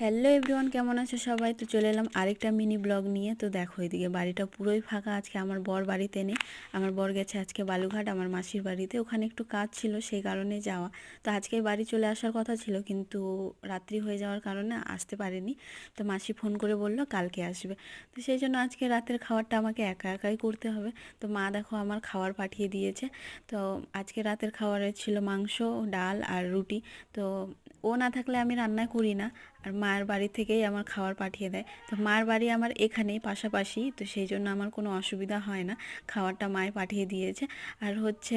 Hello everyone, কেমন আছো সবাই? তো চলে এলাম আরেকটা মিনি ব্লগ নিয়ে। তো দেখো এদিকে বাড়িটা পুরোই ফাঁকা। আজকে আমার বর বাড়িতে নেই। আমার বর গেছে আজকে বালুঘাট আমার মাসির বাড়িতে, ওখানে একটু কাজ ছিল সেই কারণে যাওয়া। তো আজকে বাড়ি চলে আসার কথা ছিল, কিন্তু রাত্রি হয়ে যাওয়ার কারণে আসতে পারেনি। তো মাসি ফোন করে বলল কালকে আসবে। তো সেই জন্য আজকে রাতের খাবারটা আমাকে একা একাই করতে হবে। তো মা দেখো আমার খাবার পাঠিয়ে দিয়েছে। তো আজকে রাতের খাবারে ছিল মাংস, ডাল আর রুটি। তো ও না থাকলে আমি রান্না করি না, আর মায়ের বাড়ি থেকেই আমার খাবার পাঠিয়ে দেয়। তো মায়ের বাড়ি আমার এখানেই পাশাপাশি, তো সেই জন্য আমার কোনো অসুবিধা হয় না। খাবারটা মায়ে পাঠিয়ে দিয়েছে। আর হচ্ছে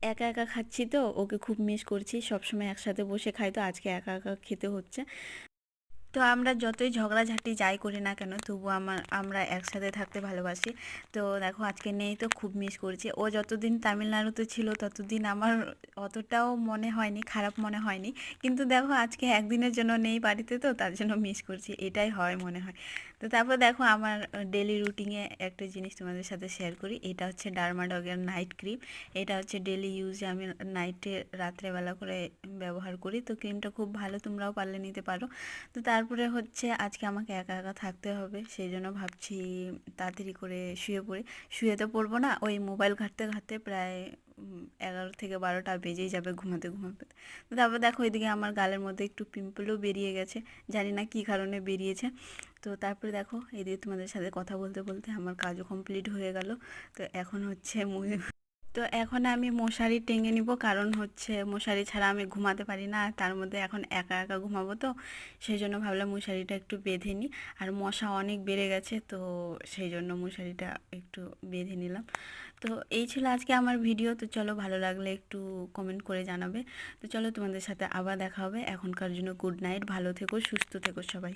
একা একা খাচ্ছি, তো ওকে খুব মিস করছি। সবসময় একসাথে বসে খাই, তো আজকে একা একা খেতে হচ্ছে। তো আমরা যতই ঝগড়াঝাটি যাই করি না কেন, তবু আমরা একসাথে থাকতে ভালোবাসি। তো দেখো আজকে নেই, তো খুব মিস করছি। ও যতদিন তামিলনাড়ুতে ছিল ততদিন আমার অতটাও মনে হয়নি, খারাপ মনে হয়নি। কিন্তু দেখো আজকে একদিনের জন্য নেই বাড়িতে, তো তার জন্য মিস করছি, এটাই হয় মনে হয়। তো তারপর দেখো আমার ডেলি রুটিনে একটা জিনিস তোমাদের সাথে শেয়ার করি। এটা হচ্ছে ডার্মাডগের নাইট ক্রিম। এটা হচ্ছে ডেলি ইউজে আমি নাইটে রাত্রেবেলা করে ব্যবহার করি। তো ক্রিমটা খুব ভালো, তোমরাও পারলে নিতে পারো। তো তারপরে হচ্ছে আজকে আমাকে একা একা থাকতে হবে, সেই জন্য ভাবছি তাড়াতাড়ি করে শুয়ে পড়ি। শুয়ে তো পড়বো না, ওই মোবাইল ঘাঁটতে ঘাঁটতে প্রায় 11 থেকে 12টা বেজেই যাবে ঘুমাতে ঘুমাতে। তো তারপর দেখো এদিকে আমার গালের মধ্যে একটু পিম্পলও বেরিয়ে গেছে, জানি না কী কারণে বেরিয়েছে। তো তারপরে দেখো এদিকে তোমাদের সাথে কথা বলতে বলতে আমার কাজও কমপ্লিট হয়ে গেল। তো এখন হচ্ছে তো এখন আমি মশারি টেঙে নিব, কারণ হচ্ছে মশারি ছাড়া আমি ঘুমাতে পারি না। আর তার মধ্যে এখন একা একা ঘুমাবো, তো সেই জন্য ভাবলাম মশারিটা একটু বেঁধে নিই। আর মশা অনেক বেড়ে গেছে, তো সেই জন্য মশারিটা একটু বেঁধে নিলাম। তো এই ছিল আজকে আমার ভিডিও। তো চলো, ভালো লাগলে একটু কমেন্ট করে জানাবে। তো চলো, তোমাদের সাথে আবার দেখা হবে। এখনকার জন্য গুড নাইট, ভালো থেকো, সুস্থ থেকো সবাই।